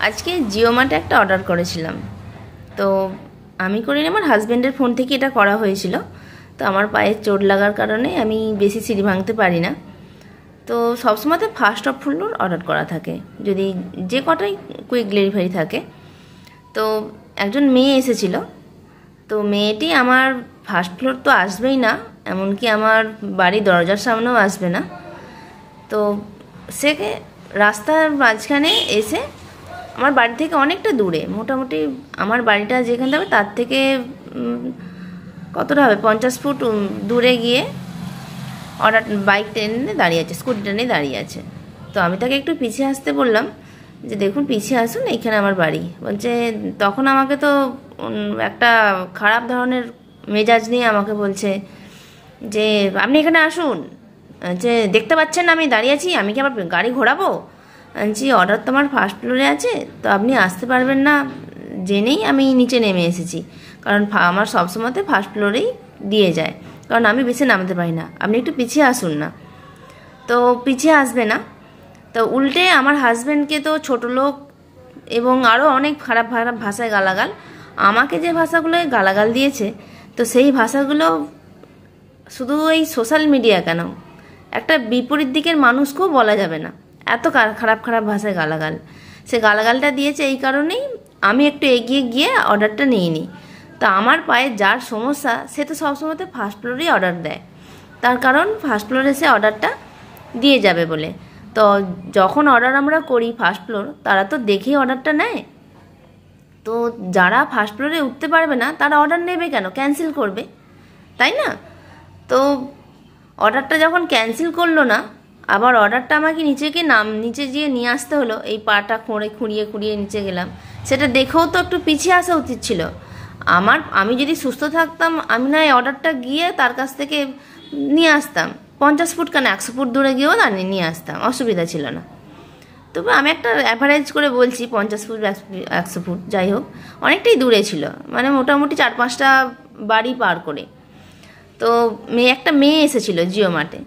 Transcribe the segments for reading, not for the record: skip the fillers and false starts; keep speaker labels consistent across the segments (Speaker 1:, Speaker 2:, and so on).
Speaker 1: আজকে জিও মার্টে একটা অর্ডার করেছিলাম। তো আমি করিনি, আমার হাজব্যান্ডের ফোন থেকে এটা করা হয়েছিল। তো আমার পায়ে চোট লাগার কারণে আমি বেশি সিঁড়ি ভাঙতে পারি না। তো সবসময় তো ফার্স্ট ফ্লোর অর্ডার করা থাকে, যদি যে কটাই কুইক ডেলিভারি থাকে। তো একজন মেয়ে এসেছিল, তো মেয়েটি আমার ফার্স্ট ফ্লোর তো আসবেই না, এমনকি আমার বাড়ির দরজার সামনেও আসবে না। তো সে রাস্তার মাঝখানে এসে আমার বাড়ি থেকে অনেকটা দূরে, মোটামুটি আমার বাড়িটা যেখানে হবে তার থেকে কতটা হবে 50 ফুট দূরে গিয়ে অর্ডার বাইক টেনে দাঁড়িয়ে আছে, স্কুটি টেনে দাঁড়িয়ে আছে। তো আমি তাকে একটু পিছিয়ে আসতে বললাম যে দেখুন পিছিয়ে আসুন, এইখানে আমার বাড়ি। বলছে, তখন আমাকে তো একটা খারাপ ধরনের মেজাজ নিয়ে আমাকে বলছে যে আপনি এখানে আসুন, যে দেখতে পাচ্ছেন না আমি দাঁড়িয়ে আছি, আমি কি আবার গাড়ি ঘোরাবো? জি, অর্ডার তো আমার ফার্স্ট ফ্লোরে আছে, তো আপনি আসতে পারবেন না জেনেই আমি নিচে নেমে এসেছি, কারণ আমার সবসময়তে ফার্স্ট ফ্লোরেই দিয়ে যায়, কারণ আমি বেশি নামতে পারি না, আপনি একটু পিছিয়ে আসুন না। তো পিছিয়ে আসবে না, তো উল্টে আমার হাজব্যান্ডকে তো ছোটো লোক এবং আরও অনেক খারাপ খারাপ ভাষায় গালাগাল, আমাকে যে ভাষাগুলো গালাগাল দিয়েছে, তো সেই ভাষাগুলো শুধু এই সোশ্যাল মিডিয়া কেন, একটা বিপরীত দিকের মানুষকেও বলা যাবে না, এত খারাপ খারাপ ভাষায় গালাগাল। সে গালাগালটা দিয়েছে এই কারণেই আমি একটু এগিয়ে গিয়ে অর্ডারটা নিয়ে নিই। তো আমার পায়ে যার সমস্যা সে তো সবসময় ফার্স্ট ফ্লোরেই অর্ডার দেয়, তার কারণ ফার্স্ট ফ্লোরে সে অর্ডারটা দিয়ে যাবে বলে। তো যখন অর্ডার আমরা করি ফার্স্ট ফ্লোর, তারা তো দেখেই অর্ডারটা নেয়। তো যারা ফার্স্ট ফ্লোরে উঠতে পারবে না তারা অর্ডার নেবে কেন, ক্যান্সেল করবে, তাই না? তো অর্ডারটা যখন ক্যান্সেল করলো না, আবার অর্ডারটা আমাকে নিচে গিয়ে নিয়ে আসতে হলো, এই পাটা খুঁড়িয়ে নিচে গেলাম, সেটা দেখেও তো একটু পিছিয়ে আসা উচিত ছিল। আমি যদি সুস্থ থাকতাম, আমি না এই অর্ডারটা গিয়ে তার কাছ থেকে নিয়ে আসতাম, 50 ফুট কেন 100 ফুট দূরে গিয়েও না নিয়ে আসতাম, অসুবিধা ছিল না। তবে আমি একটা অ্যাভারেজ করে বলছি, 50 ফুট 100 ফুট যাই হোক, অনেকটাই দূরে ছিল, মানে মোটামুটি 4-5টা বাড়ি পার করে। তো একটা মেয়ে এসেছিলো জিও মার্টে।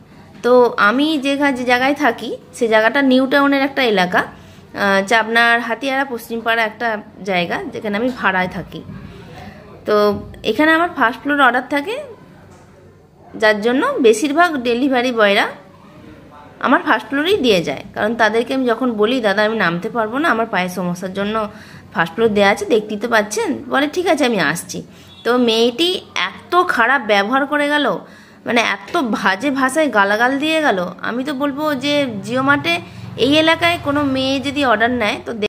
Speaker 1: তো আমি যে জায়গায় থাকি সে জায়গাটা নিউ টাউনের একটা এলাকা, যা আপনার হাতিয়ারা পশ্চিমপাড়া একটা জায়গা, যেখানে আমি ভাড়ায় থাকি। তো এখানে আমার ফার্স্ট ফ্লোর অর্ডার থাকে, যার জন্য বেশিরভাগ ডেলিভারি বয়রা আমার ফার্স্ট ফ্লোরেই দিয়ে যায়, কারণ তাদেরকে আমি যখন বলি দাদা আমি নামতে পারবো না, আমার পায়ের সমস্যার জন্য ফার্স্ট ফ্লোর দেওয়া আছে, দেখতেই তো পাচ্ছেন, বলে ঠিক আছে আমি আসছি। তো মেয়েটি এত খারাপ ব্যবহার করে গেল, মানে এত বাজে ভাষায় গালাগাল দিয়ে গেল। আমি তো বলবো যে জিও মার্টে এই এলাকায় কোনো মেয়ে যদি অর্ডার নেয় তো